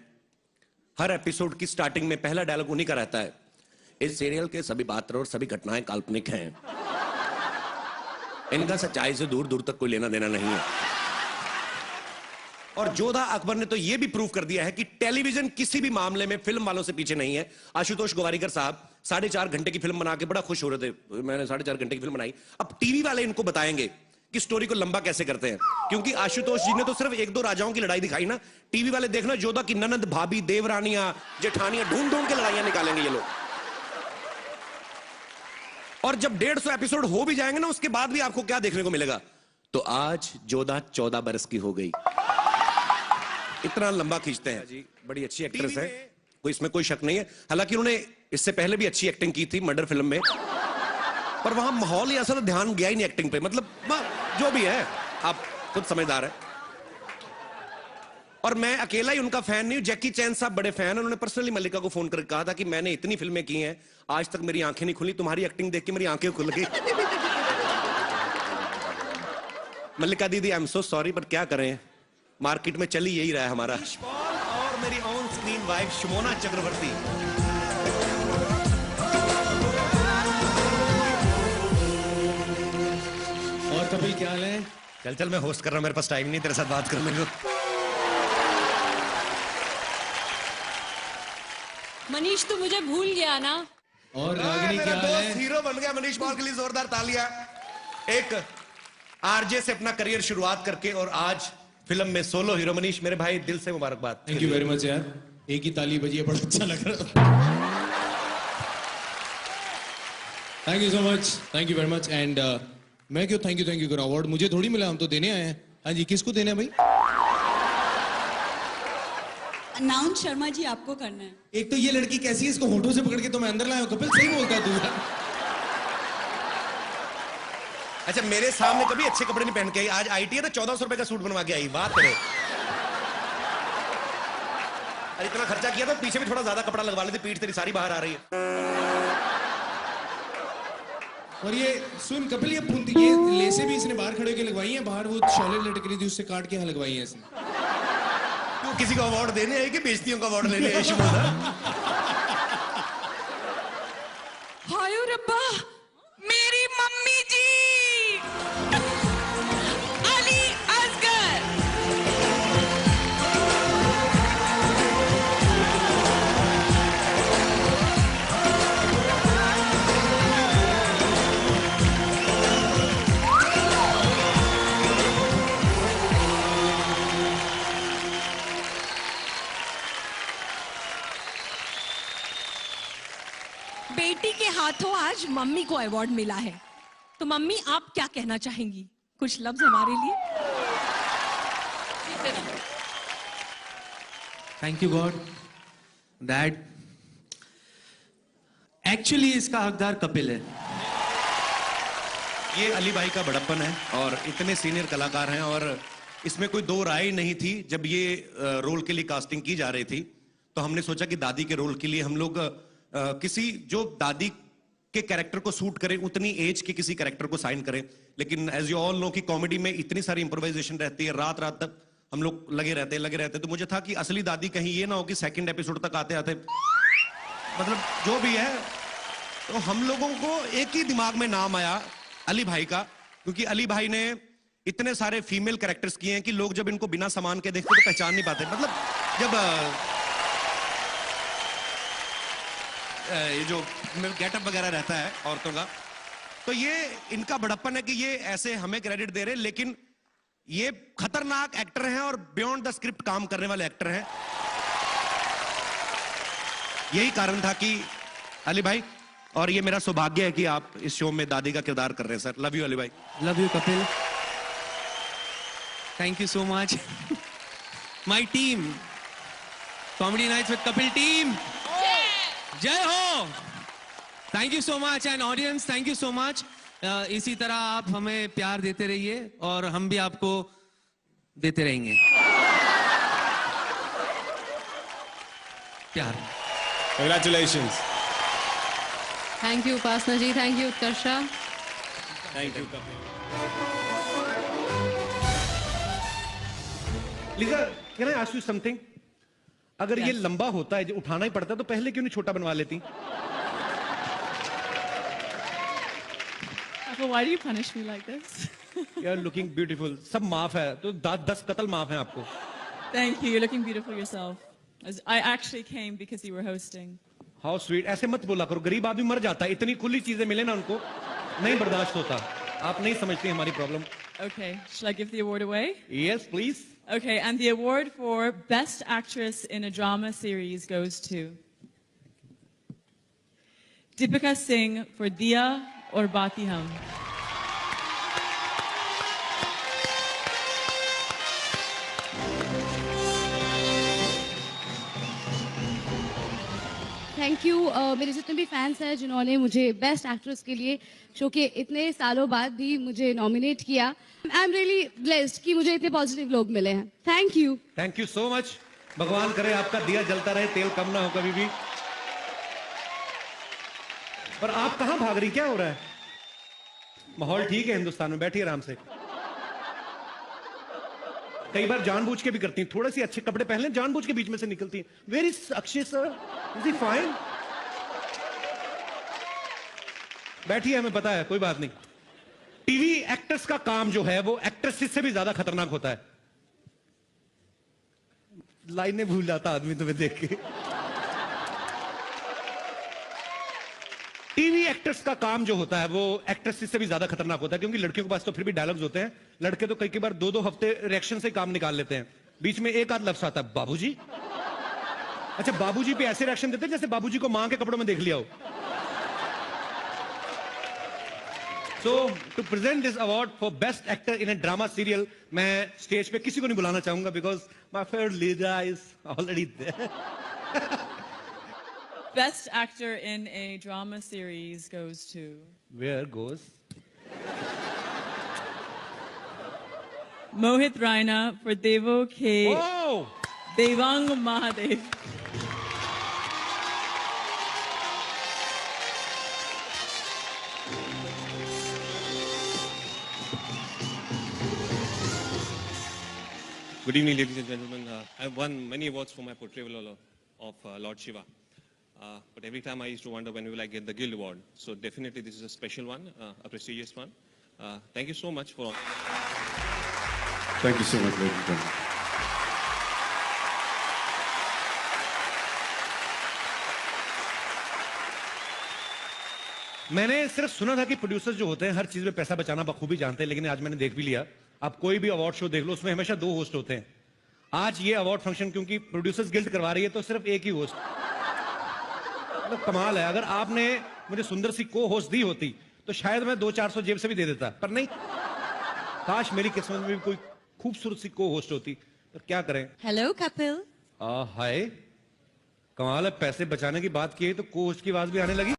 हर एपिसोड की स्टार्टिंग में पहला डायलॉग उन्हीं का रहता है, इस सीरियल के सभी पात्र और सभी घटनाएं काल्पनिक हैं, इनका सच्चाई से दूर दूर तक कोई लेना देना नहीं है। और जोधा अकबर ने तो यह भी प्रूव कर दिया है कि टेलीविजन किसी भी मामले में फिल्म वालों से पीछे नहीं है। आशुतोष गोवारिकर साहब 4.5 घंटे की फिल्म बना के बड़ा खुश हो रहे थे, मैंने 4.5 घंटे की फिल्म बनाई। अब टीवी वाले इनको बताएंगे कि स्टोरी को लंबा कैसे करते हैं, क्योंकि आशुतोष जी ने तो सिर्फ 1-2 राजाओं की लड़ाई दिखाई ना। टीवी वाले देखना, जोधा की ननद, भाभी, देवरानियां, जेठानियां, ढूंढ ढूंढ के लड़ाइयां निकालेंगे ये लोग। और जब 150 एपिसोड हो भी जाएंगे ना, उसके बाद भी आपको क्या देखने को मिलेगा, तो आज जोधा 14 बरस की हो गई। इतना लंबा खींचते हैं जी। बड़ी अच्छी एक्ट्रेस है, कोई इसमें कोई शक नहीं है। हालांकि उन्होंने इससे पहले भी अच्छी एक्टिंग की थी मर्डर फिल्म में, पर वहां माहौल ही ऐसा था, ध्यान गया ही नहीं एक्टिंग पे। मतलब जो भी है, आप खुद समझदार है। और मैं अकेला ही उनका फैन नहीं हूं, जैकी चैन साहब बड़े फैन हैं। उन्होंने पर्सनली मल्लिका को फोन करके कहा था कि मैंने इतनी फिल्में की हैं, आज तक मेरी आंखें नहीं खुली, तुम्हारी एक्टिंग देख के मेरी आंखें खुल गई। मल्लिका दीदी, आई एम सो सॉरी, पर क्या करें, मार्केट में चली यही रहा है हमारा। और मेरी ऑन स्क्रीन वाइफ शुमोना चक्रवर्ती। और कपिल क्या हाल है? चल चल, मैं होस्ट कर रहा हूं, मेरे पास टाइम नहीं तेरे साथ बात करने को। मनीष, तू मुझे भूल गया ना? और रागिनी क्या हाल है? हीरो बन गया मनीष पॉल के लिए जोरदार तालियां। एक आरजे से अपना करियर शुरुआत करके और आज फिल्म में सोलो हीरो। मनीष मेरे भाई, दिल से मुबारकबाद। थैंक यू वेरी मच यार, एक ही ताली बजी है, बड़ा अच्छा लग रहा है। Thank you so much, thank you very much. And मैं क्यों थैंक यू करूं, अवार्ड मुझे थोड़ी मिला, हम तो देने आए हैं। हाँ जी, किसको देना है भाई? अनाउंस शर्मा जी आपको करना है। एक तो ये लड़की कैसी है, इसको होठों से पकड़ के तो मैं अंदर लाया हूं। कपिल सही बोलता है तू यार। अच्छा, मेरे सामने कभी अच्छे कपड़े नहीं पहन के आई, आज आईटी है तो 1400 रुपए का सूट बनवा के आई। बात करे, अरे इतना खर्चा किया तो पीछे भी थोड़ा ज्यादा कपड़ा लगवा लेती, पीठ तेरी सारी बाहर आ रही है। और ये सुन कपिल, ये लेसे भी इसने बाहर खड़े होकर लगवाई हैं, बाहर वो शॉलेट लटक रही थी उससे काट के यहाँ लगवाई है इसने। तू किसी को अवार्ड देने आई कि बेइज्जतियों का अवार्ड लेने आई शुमोना? हाय रब्बा, मेरी मम्मी जी अली असगर। बेटी के हाथों आज मम्मी को अवार्ड मिला है, तो मम्मी आप क्या कहना चाहेंगी? कुछ लफ्ज हमारे लिए। Thank you God that actually इसका हकदार कपिल है। ये अली भाई का बड़प्पन है, और इतने सीनियर कलाकार हैं, और इसमें कोई दो राय नहीं थी। जब ये रोल के लिए कास्टिंग की जा रही थी, तो हमने सोचा कि दादी के रोल के लिए हम लोग किसी जो दादी के कैरेक्टर को सूट करे, उतनी एज के किसी कैरेक्टर को साइन करें। लेकिन एज यू ऑल नो कि कॉमेडी में इतनी सारी इंप्रोवाइजेशन रहती है, रात रात तक हम लोग लगे रहते। तो मुझे था कि असली दादी कहीं ये ना हो कि सेकंड एपिसोड तक आते आते, मतलब जो भी है, तो हम लोगों को एक ही दिमाग में नाम आया अली भाई का, क्योंकि अली भाई ने इतने सारे फीमेल कैरेक्टर्स किए हैं कि लोग जब इनको बिना सामान के देखते तो पहचान नहीं पाते। मतलब जब ये जो गेटअप वगैरह रहता है औरतों का, तो ये इनका बड़प्पन है कि ये ऐसे हमें क्रेडिट दे रहे हैं, लेकिन ये खतरनाक एक्टर हैं और बियॉन्ड द स्क्रिप्ट काम करने वाले एक्टर हैं। यही कारण था कि अली भाई, और ये मेरा सौभाग्य है कि आप इस शो में दादी का किरदार कर रहे हैं सर। लव यू अली भाई। Love you Kapil, thank you so much. My team, comedy nights with Kapil team, जय हो। Thank you so much and audience thank you so much. इसी तरह आप हमें प्यार देते रहिए और हम भी आपको देते रहेंगे प्यार। Congratulations. Thank you Upasana ji, thank you Utkarsha. Thank you, Kapil. Lisa, can I ask you something? अगर ये लंबा होता है, जो उठाना ही पड़ता है, तो पहले क्यों नहीं छोटा बनवा लेती? Well, why do you punish me like this? You are looking beautiful. सब माफ है, तो 10 कत्ल माफ हैं आपको। Thank you. You're looking beautiful yourself. I actually came because you were hosting. How sweet. ऐसे मत बोला करो, गरीब आदमी मर जाता है, इतनी खुली चीजें मिले ना उनको, नहीं बर्दाश्त होता। आप नहीं समझती हमारी problem. Okay. Shall I give the award away? Yes, please. Okay, and the award for Best Actress in a Drama Series goes to Deepika Singh for Diya or Bati Hum. Thank you. मेरे जितने भी fans हैं जिन्होंने मुझे best actress के लिए show के इतने सालों बाद भी मुझे नॉमिनेट किया, आई एम रियली ब्लेस्ड कि मुझे इतने पॉजिटिव लोग मिले हैं। Thank you. Thank you so much. भगवान करे आपका दिया जलता रहे, तेल कम ना हो कभी भी। पर आप कहां भाग रही, क्या हो रहा है? माहौल ठीक है हिंदुस्तान में, बैठिए आराम से। कई बार जानबूझ के भी करती हैं, थोड़े से अच्छे कपड़े पहन लें, जानबूझ के बीच में से निकलती हैं। Where is Akshay sir, is he fine? बैठिए, हमें पता है, कोई बात नहीं। टीवी एक्टर्स का काम जो है वो एक्ट्रेसेस से भी ज्यादा खतरनाक होता है। लाइनें भूल जाता आदमी तुम्हें देख के। टीवी एक्टर्स का काम जो होता है वो एक्ट्रेसेस से भी ज्यादा खतरनाक होता है, क्योंकि लड़कियों के पास तो फिर भी डायलॉग्स होते हैं, लड़के तो कई बार 2-2 हफ्ते रिएक्शन से काम निकाल लेते हैं, बीच में एक आध लफ्ज आता है बाबूजी। अच्छा, बाबूजी पे ऐसे रिएक्शन देते हैं जैसे बाबूजी को मां के कपड़ों में देख लिया हो। So, to present this award for best actor in a drama serial, मैं स्टेज पे किसी को नहीं बुलाना चाहूंगा because my favorite Lisa is already there. Best actor in a drama series goes to Where goes? Mohit Raina for Devo K. Oh! Devang Mahadev. Good evening, ladies and gentlemen. I've won many awards for my portrayal of Lord Shiva. But every time I used to wonder when will I get the Guild Award. So definitely this is a special one, a prestigious one. Thank you so much for... Thank you so much, ladies and gentlemen. मैंने सिर्फ सुना था कि producers जो होते हैं हर चीज में पैसा बचाना बखूबी जानते हैं, लेकिन आज मैंने देख भी लिया। आप कोई भी अवार्ड शो देख लो, उसमें हमेशा 2 होस्ट होते हैं। आज ये अवार्ड फंक्शन क्योंकि प्रोड्यूसर्स गिल्ड करवा रही है तो सिर्फ एक ही होस्ट, मतलब कमाल है। अगर आपने मुझे सुंदर सी को होस्ट दी होती तो शायद मैं 200-400 जेब से भी दे देता, पर नहीं। काश मेरी किस्मत में भी कोई खूबसूरत सी को होस्ट होती, पर क्या करें। हेलो कपिल। हाय, कमाल है, पैसे बचाने की बात की है तो को होस्ट की आवाज भी आने लगी।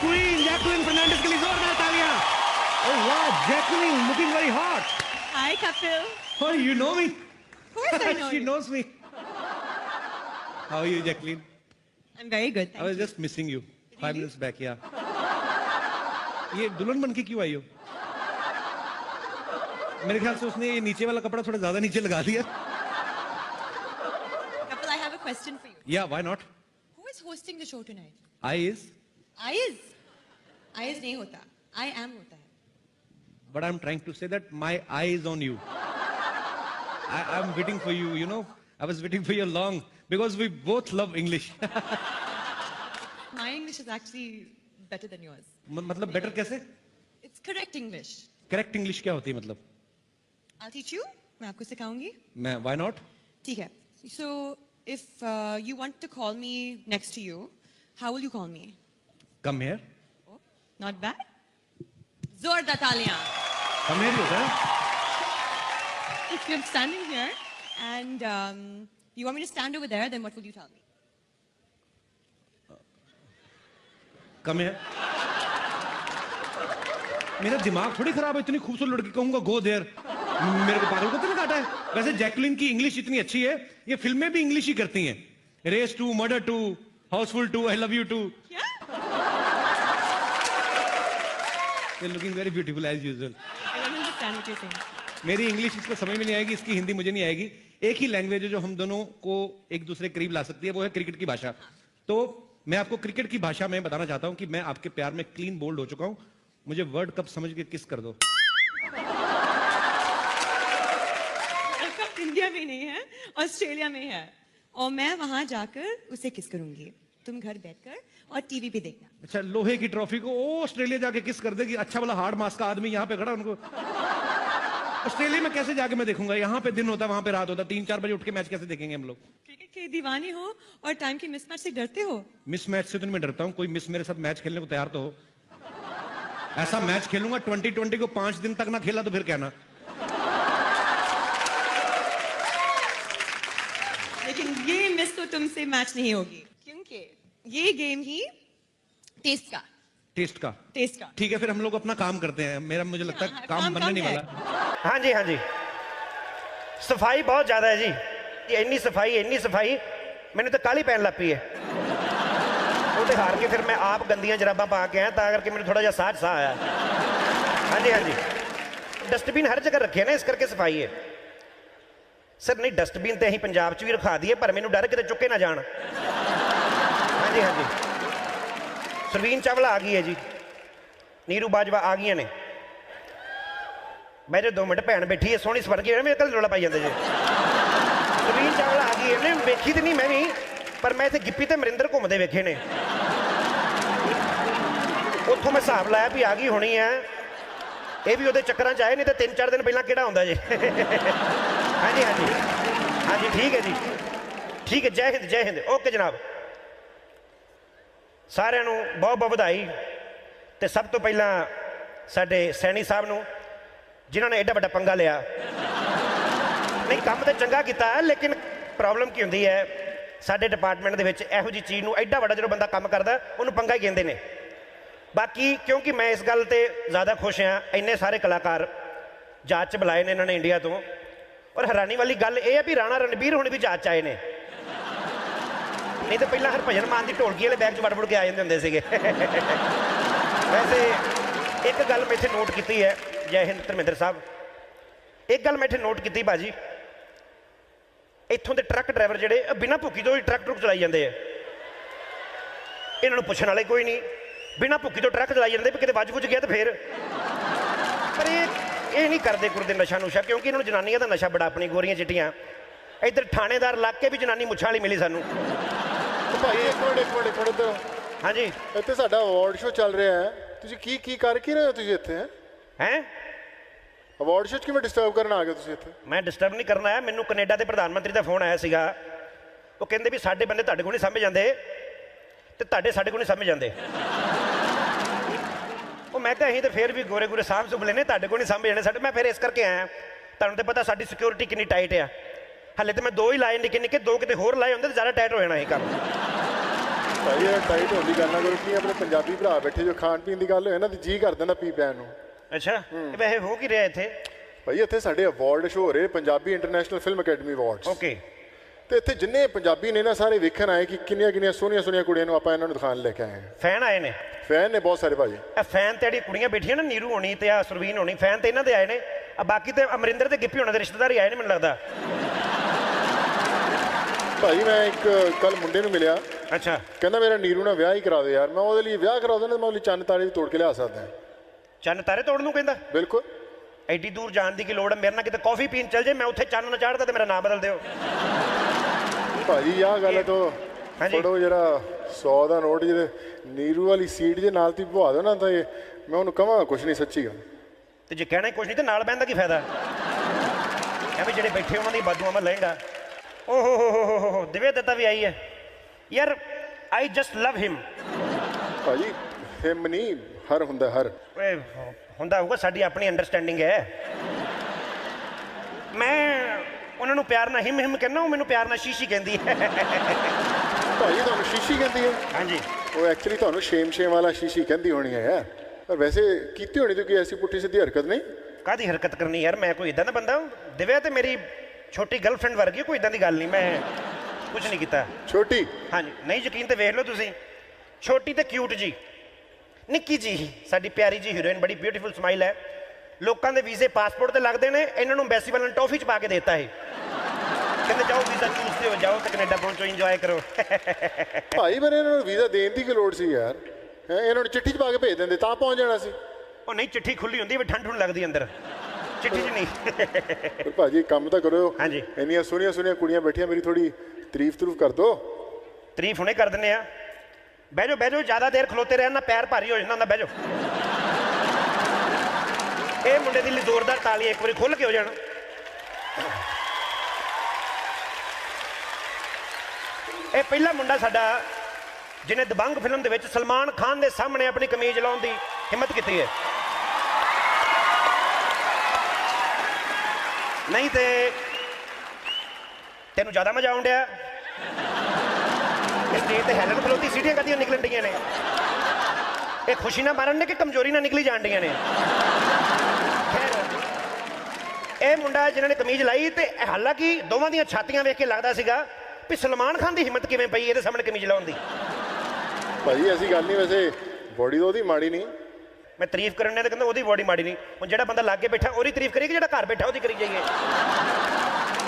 Queen Jacqueline Fernandez के लिए जोरदार तालियां। Oh wow, Jacqueline looking very hot. Hi Kapil. Oh, you know me? Of course I know She you. knows me. How are you, Jacqueline? I'm very good. I was just missing you. 5 minutes back, yeah. ये दुल्हन बन के क्यों आई हो? मेरे ख्याल से उसने ये नीचे वाला कपड़ा थोड़ा ज्यादा नीचे लगा दिया। Kapil, I have a question for you. Yeah, why not? Who is hosting the show tonight? I is. Eyes नहीं होता, I am होता है. But I'm trying to say that my eye is on you. I'm waiting for you, you know. I was waiting for you long because we both love English. My English is actually better than yours. मतलब better कैसे? It's correct English. Correct English क्या होती है मतलब? I'll teach you. मैं आपको सिखाऊंगी. मैं why not? ठीक है. So if you want to call me next to you, how will you call me? Come here. Not bad. Zordar taaliyan. Come here होता है. If you're standing here and you want me to stand over there, then what will you tell me? Come here. मेरा दिमाग थोड़ी खराब है, इतनी खूबसूरत लड़की कहूंगा गो देयर. मेरे को पागल को तो नहीं काटा है. वैसे जैकलिन की इंग्लिश इतनी अच्छी है, ये फिल्में भी इंग्लिश ही करती हैं. Race 2, Murder 2, Housefull 2, I love you 2. You're looking very beautiful as usual. I don't understand what you're saying. मेरी इंग्लिश इसको समझ में नहीं आएगी, इसकी हिंदी मुझे नहीं आएगी. एक ही लैंग्वेज है जो हम दोनों को एक दूसरे के करीब ला सकती है, वो है क्रिकेट की भाषा. तो मैं आपको क्रिकेट की भाषा में बताना चाहता हूं कि मैं आपके प्यार में क्लीन बोल्ड हो चुका हूं. मुझे वर्ल्ड कप समझ के किस कर दो. वर्ल्ड कप इंडिया में नहीं है, ऑस्ट्रेलिया में है, और मैं वहां जाकर उसे किस करूंगी. तुम घर बैठकर और टीवी पे देखना. अच्छा, लोहे की ट्रॉफी को ऑस्ट्रेलिया जाके किस कर देगी. अच्छा वाला हार्ड मास का आदमी यहाँ पे खड़ा, उनको ऑस्ट्रेलिया में कैसे जाके मैं देखूंगा. यहाँ पे दिन होता है, वहां पे रात होता है. 3-4 बजे उठ के मैच कैसे देखेंगे हम लोग. क्रिकेट के दीवाने हो और टाइम के मिसमैच से डरते हो. मिसमैच से तो मैं डरता हूँ. कोई मिस मेरे साथ मैच खेलने को तैयार तो हो. ऐसा मैच खेलूंगा 2020 को 5 दिन तक ना खेला तो फिर कहना. लेकिन ये मिस तो तुमसे मैच नहीं होगी, क्योंकि ये गेम ही टेस्ट का. ठीक है, फिर हम लोग अपना काम करते हैं. मेरा मुझे लगता है काम बनने नहीं वाला. हाँ जी, सफाई बहुत ज्यादा है जी. ਇੰਨੀ सफाई मैंने तो काली पैन लग पई है. वो तो हार के फिर मैं आप गंदियां जराबां पा के आया, तां करके मैंने थोड़ा जिहा साह आया. हाँ जी, डस्टबिन हर जगह रखे ना, इस करके सफाई है. सर नहीं, डस्टबिन तो अं पंजाब च भी रखा दिए, पर मैनू डर किते चुके ना जान. हाँ जी, सरवीन चावला आ गई है जी, नीरू बाजवा आ गई ने. मैं जो 2 मिनट भैन बैठी है सोहनी सवर गई, मेरे कल रौला पाई जाते जी. सरवीन चावला आ गई है, वेखी तो नहीं मैं भी, पर मैं इतने गिप्पी ते मरिंदर घूमते वेखे ने. उत्थों मैं हिसाब लाया भी आ गई होनी है. ये भी वो चक्कर च आए, नहीं तो 3-4 दिन पहला किहड़ा होंदा जी. हाँ जी, ठीक है जी, ठीक है. जय हिंद. ओके जनाब, सारिਆਂ ਨੂੰ बहुत बहुत ਵਧਾਈ. ਤੇ ਸਭ ਤੋਂ ਪਹਿਲਾਂ ਸਾਡੇ ਸੈਣੀ ਸਾਹਿਬ ਨੂੰ, ਜਿਨ੍ਹਾਂ ਨੇ ਐਡਾ ਵੱਡਾ ਪੰਗਾ ਲਿਆ. ਨਹੀਂ, ਕੰਮ ਤੇ ਚੰਗਾ ਕੀਤਾ, ਲੇਕਿਨ ਪ੍ਰੋਬਲਮ ਕੀ ਹੁੰਦੀ ਹੈ ਸਾਡੇ ਡਿਪਾਰਟਮੈਂਟ ਦੇ ਵਿੱਚ, ਇਹੋ ਜਿਹੀ ਚੀਜ਼ ਨੂੰ ਐਡਾ ਵੱਡਾ ਜਦੋਂ ਬੰਦਾ ਕੰਮ ਕਰਦਾ ਉਹਨੂੰ ਪੰਗਾ ਹੀ ਕਹਿੰਦੇ ਨੇ. ਬਾਕੀ ਕਿਉਂਕਿ ਮੈਂ ਇਸ ਗੱਲ ਤੇ ਜ਼ਿਆਦਾ ਖੁਸ਼ ਹਾਂ, ਇੰਨੇ ਸਾਰੇ ਕਲਾਕਾਰ ਜਾਂਚ 'ਚ ਬੁਲਾਏ ਨੇ ਇਹਨਾਂ ਨੇ ਇੰਡੀਆ ਤੋਂ. ਔਰ ਹੈਰਾਨੀ ਵਾਲੀ ਗੱਲ ਇਹ ਹੈ ਵੀ ਰਾਣਾ ਰਣਬੀਰ ਹੁਣ ਵੀ ਜਾਂਚ 'ਚ ਆਏ ਨੇ. नहीं तो पहला हरभजन मान की ढोलकी वाले बैग च वड़ के आ जाते होंगे सीगे. वैसे एक गल मैं इत्थे नोट की है, जय हिंद धर्मेंद्र साहब, एक गल मैं इत्थे नोट की भाजी, इत्थों के ट्रक ड्राइवर जोड़े बिना भुक्की तो ही ट्रक चलाई जाते हैं. इन्होंने पुछण वाले कोई नहीं, बिना भुक्की तो ट्रक चलाई जाते, कितने वज वुज गया तो फिर. पर ये नहीं करते कुरते नशा नुशा, क्योंकि इन्होंने जनानियां का नशा बड़ा, अपनी गोरियां चिट्टियां. इधर थानेदार लग के भी जनानी मुछां वाली मिली सानू. ਭਾਈ ਇੱਕ ਮਿੰਟ ਇੱਧਰ. ਹਾਂਜੀ, ਇੱਥੇ ਸਾਡਾ ਅਵਾਰਡ ਸ਼ੋ ਚੱਲ ਰਿਹਾ ਹੈ, ਤੁਸੀਂ ਕੀ ਕਰ ਕੀ ਰਹੇ ਹੋ ਤੁਸੀਂ ਇੱਥੇ? ਹੈ ਅਵਾਰਡ ਸ਼ੋ 'ਚ ਕਿਵੇਂ ਡਿਸਟਰਬ ਕਰਨ ਆ ਗਏ ਤੁਸੀਂ ਇੱਥੇ? ਮੈਂ ਡਿਸਟਰਬ ਨਹੀਂ ਕਰਨਾ ਹੈ. ਮੈਨੂੰ ਕੈਨੇਡਾ ਦੇ ਪ੍ਰਧਾਨ ਮੰਤਰੀ ਦਾ ਫੋਨ ਆਇਆ ਸੀਗਾ. ਉਹ ਕਹਿੰਦੇ ਵੀ ਸਾਡੇ ਬੰਦੇ ਤੁਹਾਡੇ ਕੋਲ ਨਹੀਂ ਸਮਝ ਜਾਂਦੇ, ਤੇ ਤੁਹਾਡੇ ਸਾਡੇ ਕੋਲ ਨਹੀਂ ਸਮਝ ਜਾਂਦੇ. ਉਹ ਮੈਂ ਕਿਹਾ ਅਸੀਂ ਤਾਂ ਫਿਰ ਵੀ ਗੋਰੇ ਸਾਂਭ ਸੁਭ ਲੈਨੇ, ਤੁਹਾਡੇ ਕੋਲ ਨਹੀਂ ਸਮਝ ਜਾਣੇ ਸਾਡੇ. ਮੈਂ ਫਿਰ ਇਸ ਕਰਕੇ ਆਇਆ, ਤੁਹਾਨੂੰ ਤਾਂ ਪਤਾ ਸਾਡੀ ਸਿਕਿਉਰਿਟੀ ਕਿੰਨੀ ਟਾਈਟ ਆ. ਹਲੇ ਤਾਂ ਮੈਂ 2 ਹੀ ਲਾਏ ਨਿੱਕੇ, 2 ਕਿਤੇ ਹੋਰ ਲਾਏ ਹੁੰਦੇ ਤਾਂ ਜ਼ਿਆਦਾ ਟਾਈਟ ਹੋ ਜਾਣਾ ਇਹ ਕੰਮ. ਭਾਈ ਇਹ ਟਾਈਟ ਹੋਣ ਦੀ ਗੱਲ ਨਾ ਕਰੋ. ਕੀ ਆਪਣੇ ਪੰਜਾਬੀ ਭਰਾ ਬੈਠੇ ਜੋ ਖਾਣ ਪੀਣ ਦੀ ਗੱਲ ਹੋਏ ਨਾ, ਤੇ ਜੀ ਕਰ ਦਿੰਦਾ ਪੀ ਪੈਣ ਨੂੰ. ਅੱਛਾ, ਵੈਸੇ ਹੋ ਕੀ ਰਿਹਾ ਇੱਥੇ? ਭਾਈ ਇੱਥੇ ਸਾਡੇ ਅਵਾਰਡ ਸ਼ੋ ਹੋ ਰਹੇ, Punjabi international film academy awards. Okay. ਤੇ ਇੱਥੇ ਜਿੰਨੇ ਪੰਜਾਬੀ ਨੇ ਨਾ ਸਾਰੇ ਵੇਖਣ ਆਏ ਕਿ ਕਿੰਨੀਆਂ ਸੋਹਣੀਆਂ ਕੁੜੀਆਂ ਨੂੰ ਆਪਾਂ ਇਹਨਾਂ ਨੂੰ ਦਿਖਾਣ ਲੈ ਕੇ ਆਏ ਹਾਂ. ਫੈਨ ਆਏ ਨੇ? ਫੈਨ ਨੇ ਬਹੁਤ ਸਾਰੇ ਭਾਈ. ਇਹ ਫੈਨ ਤੇ ਜਿਹੜੀ ਕੁੜੀਆਂ ਬੈਠੀਆਂ ਨਾ, ਨੀਰੂ ਹੋਣੀ ਤੇ ਆ ਸਰਵੀਨ ਹੋਣੀ, ਫੈਨ ਤੇ ਇਹਨਾਂ ਦੇ ਆਏ ਨੇ. ਬਾਕੀ ਤੇ ਅਮਰਿੰਦਰ ਤੇ ਗਿੱਪੀ ਹੋਣਾ ਦੇ ਰਿਸ਼ਤੇਦਾਰ ਹੀ ਆਏ ਨੇ ਮੈਨੂੰ ਲੱਗਦਾ. ਭਾਈ ਮੈਂ ਇੱਕ ਕੱਲ ਮੁੰਡੇ ਨੂੰ ਮਿਲਿਆ. ਅੱਛਾ. ਕਹਿੰਦਾ ਮੇਰਾ ਨੀਰੂ ਨਾਲ ਵਿਆਹ ਹੀ ਕਰਾ ਦੇ ਯਾਰ. ਮੈਂ ਉਹਦੇ ਲਈ ਵਿਆਹ ਕਰਾ ਦੇਣਾ, ਮੈਂ ਉਹਦੇ ਲਈ ਚੰਨ ਤਾਰੇ ਵੀ ਤੋੜ ਕੇ ਲਿਆ ਸਕਦਾ. ਚੰਨ ਤਾਰੇ ਤੋੜਨ ਨੂੰ ਕਹਿੰਦਾ? ਬਿਲਕੁਲ. ਐਡੀ ਦੂਰ ਜਾਣ ਦੀ ਕੀ ਲੋੜ ਹੈ? ਮੇਰੇ ਨਾਲ ਕਿਤੇ ਕਾਫੀ ਪੀਣ ਚੱਲ ਜੇ, ਮੈਂ ਉੱਥੇ ਚੰਨ ਨਾ ਚਾੜਦਾ ਤੇ ਮੇਰਾ ਨਾਮ ਬਦਲ ਦਿਓ. ਭਾਜੀ ਆਹ ਗੱਲ ਤੋਂ ਫੜੋ ਜਿਹੜਾ 100 ਦਾ ਨੋਟ, ਜਿਹੜੇ ਨੀਰੂ ਵਾਲੀ ਸੀਟ ਜੇ ਨਾਲ ਤੀ ਪਵਾ ਦਿਓ ਨਾ, ਤਾਂ ਮੈਂ ਉਹਨੂੰ ਕਹਾਂ ਕੁਛ ਨਹੀਂ, ਸੱਚੀ ਗੱਲ. ਤੇ ਜੇ ਕਹਿਣਾ ਕੁਛ ਨਹੀਂ ਤੇ ਨਾਲ ਬਹਿਣ ਦਾ ਕੀ ਫਾਇਦਾ? ਐਵੇਂ ਜਿਹੜੇ ਬੈਠੇ ਉਹਨਾਂ ਦੀ ਬਾਦੂਆਂ ਮੈਂ ਲਏਗਾ. ਓਹ ਦਿਵਿਆ ਦੱਤਾ ਵੀ ਆਈ ਹੈ ਯਾਰ ਆਈ ਜਸਟ ਲਵ ਹਿਮ ਭਾਜੀ ਹਿਮ ਨਹੀਂ ਹਰ ਹੁੰਦਾ ਹਰ ਓਏ ਹੁੰਦਾ ਹੋਊਗਾ ਸਾਡੀ ਆਪਣੀ ਅੰਡਰਸਟੈਂਡਿੰਗ ਹੈ ਮੈਂ ਉਹਨਾਂ ਨੂੰ ਪਿਆਰ ਨਾਲ ਹਿਮ ਕਹਿੰਦਾ ਉਹ ਮੈਨੂੰ ਪਿਆਰ ਨਾਲ ਸ਼ੀਸ਼ੀ ਕਹਿੰਦੀ ਹੈ ਭਾਜੀ ਤੁਹਾਨੂੰ ਸ਼ੀਸ਼ੀ ਕਹਿੰਦੀ ਹੈ ਹਾਂਜੀ ਉਹ ਐਕਚੁਅਲੀ ਤੁਹਾਨੂੰ ਸ਼ੇਮ ਵਾਲਾ ਸ਼ੀਸ਼ੀ ਕਹਿੰਦੀ ਹੋਣੀ ਹੈ ਯਾਰ ਪਰ ਵੈਸੇ ਕੀਤੀ ਹੋਣੀ ਤੂੰ ਕੋਈ ਐਸੀ ਪੁੱਠੀ ਸਿੱਧੀ ਹਰਕਤ ਨਹੀਂ ਕਾਹਦੀ ਹਰਕਤ ਕਰਨੀ ਯਾਰ ਮੈਂ ਕੋਈ ਇਦਾਂ ਦਾ ਬੰਦਾ ਦਿਵਿਆ ਤੇ ਮੇਰੀ ਛੋਟੀ ਗਰਲਫ੍ਰੈਂਡ ਵਰਗੀ ਕੋਈ ਇਦਾਂ ਦੀ ਗੱਲ ਨਹੀਂ ਮੈਂ ਕੁਝ ਨਹੀਂ ਕੀਤਾ ਛੋਟੀ ਹਾਂਜੀ ਨਹੀਂ ਯਕੀਨ ਤੇ ਵੇਖ ਲਓ ਤੁਸੀਂ ਛੋਟੀ ਤੇ ਕਿਊਟ ਜੀ ਨਿੱਕੀ ਜੀ ਸਾਡੀ ਪਿਆਰੀ ਜੀ ਹੀਰੋਇਨ ਬੜੀ ਬਿਊਟੀਫੁਲ ਸਮਾਈਲ ਹੈ ਲੋਕਾਂ ਦੇ ਵੀਜ਼ੇ ਪਾਸਪੋਰਟ ਤੇ ਲੱਗਦੇ ਨੇ ਇਹਨਾਂ ਨੂੰ ਐਮਬੈਸੀ ਵਾਲਿਆਂ ਨੇ ਟੌਫੀ ਚ ਪਾ ਕੇ ਦੇਤਾ ਹੈ ਕਹਿੰਦੇ ਜਾਓ ਵੀਜ਼ਾ ਚੂਜ਼ ਤੇ ਹੋ ਜਾਓ ਤੇ ਕੈਨੇਡਾ ਪਹੁੰਚੋ ਇੰਜੋਏ ਕਰੋ ਭਾਈ ਪਰ ਇਹਨਾਂ ਨੂੰ ਵੀਜ਼ਾ ਦੇਣ ਦੀ ਕੀ ਲੋੜ ਸੀ ਯਾਰ ਇਹਨਾਂ ਨੂੰ ਚਿੱਠੀ 'ਚ ਪਾ ਕੇ ਭੇਜ ਦਿੰਦੇ ਤਾਂ ਪਹੁੰਚ ਜਾਣਾ ਸੀ ਉਹ ਨਹੀਂ ਚਿੱਠੀ ਖੁੱਲੀ ਹੁੰਦੀ ਵੀ ਠੰਡ ਠੁੰਡ ਲੱਗਦੀ ਅੰਦਰ ਚਿੱਠੀ 'ਚ ਨਹੀਂ ਪਰ ਭਾਜੀ ਕੰਮ ਤਾਂ ਕਰੋ ਹਾਂਜੀ ਇੰਨੀਆਂ ਸੋਹਣੀਆਂ ਕੁੜੀਆਂ ਬੈਠੀਆਂ ਮੇਰੀ ਥੋੜੀ ਤਾਰੀਫ ਕਰ ਦੋ ਤਾਰੀਫ ਹੁਣੇ ਕਰ ਦਿੰਦੇ ਆ ਬਹਿ ਜਾਓ ਜ਼ਿਆਦਾ ਦੇਰ ਖਲੋਤੇ ਰਹਿਣ ਨਾਲ ਪੈਰ ਭਾਰੀ ਹੋ ਜਾਂਦਾ ਹੁੰਦਾ ਬਹਿ ਜਾਓ ਇਹ ਮੁੰਡੇ ਦੀ ਲਈ ਜ਼ੋਰਦਾਰ ਤਾਲੀਆਂ ਇੱਕ ਵਾਰੀ ਖੁੱਲ ਕੇ ਹੋ ਜਾਣ ਇਹ ਪਹਿਲਾ ਮੁੰਡਾ ਸਾਡਾ ਜਿਹਨੇ ਦਬੰਗ ਫਿਲਮ ਦੇ ਵਿੱਚ ਸਲਮਾਨ ਖਾਨ ਦੇ ਸਾਹਮਣੇ ਆਪਣੀ ਕਮੀਜ਼ ਲਾਉਣ ਦੀ ਹਿੰਮਤ ਕੀਤੀ ਹੈ ਨਹੀਂ ਤੇ ਤੈਨੂੰ ਜ਼ਿਆਦਾ ਮਜ਼ਾ ਆਉਣ ਡਿਆ ਸਟੇਜ ਤੇ ਹੈਲਨ ਖਲੋਤੀ ਸੀਟੀਆਂ ਕਦੀਆਂ ਨਿਕਲਣ ਡੀਆਂ ਨੇ ਇਹ ਖੁਸ਼ੀ ਨਾਲ ਮਾਰਨ ਨੇ ਕਿ ਕਮਜ਼ੋਰੀ ਨਾਲ ਨਿਕਲੀ ਜਾਣ ਡੀਆਂ ਨੇ ਖੈਰ ਇਹ ਮੁੰਡਾ ਜਿਹਨਾਂ ਨੇ ਕਮੀਜ਼ ਲਾਈ ਤੇ ਹਾਲਾਂਕਿ ਦੋਵਾਂ ਦੀਆਂ ਛਾਤੀਆਂ ਵੇਖ ਕੇ ਲੱਗਦਾ ਸੀਗਾ ਵੀ ਸਲਮਾਨ ਖਾਨ ਦੀ ਹਿੰਮਤ ਕਿਵੇਂ ਪਈ ਇਹਦੇ ਸਾਹਮਣੇ ਕਮੀਜ਼ ਲਾਉਣ ਦੀ ਭਾਈ ਐਸੀ ਗੱਲ ਨਹੀਂ ਵੈਸੇ ਬੋਡੀ ਤਾਂ ਉਹਦੀ ਮਾੜੀ ਨਹੀਂ ਮੈਂ ਤਾਰੀਫ ਕਰਨ ਨੇ ਤਾਂ ਕਹਿੰਦਾ ਉਹਦੀ ਬੋਡੀ ਮਾੜੀ ਨਹੀਂ ਹੁਣ ਜਿਹੜਾ ਬੰਦਾ ਲਾਗੇ ਬੈਠਾ ਉਹਦੀ ਤਾਰੀਫ ਕਰੀਏ ਕਿ ਜਿਹੜਾ ਘਰ ਬੈਠਾ ਉਹਦੀ ਕਰੀ ਜਾਈਏ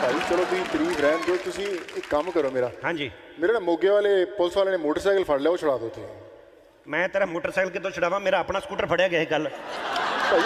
ਭਾਈ ਚਲੋ ਤੁਸੀਂ ਤਾਰੀਫ ਰਹਿਣ ਦਿਓ ਤੁਸੀਂ ਇੱਕ ਕੰਮ ਕਰੋ ਮੇਰਾ ਹਾਂਜੀ ਮੇਰੇ ਨਾ ਮੋਗੇ ਵਾਲੇ ਪੁਲਿਸ ਵਾਲੇ ਨੇ ਮੋਟਰਸਾਈਕਲ ਫੜ ਲਿਆ ਉਹ ਛੁਡਾ ਦਿਓ ਤੁਸੀਂ ਮੈਂ ਤੇਰਾ ਮੋਟਰਸਾਈਕਲ ਕਿੱਥੋਂ ਛਡਾਵਾਂ ਮੇਰਾ ਆਪਣਾ ਸਕੂਟਰ ਫੜਿਆ ਗਿਆ ਸੀ ਕੱਲ ਭਾਈ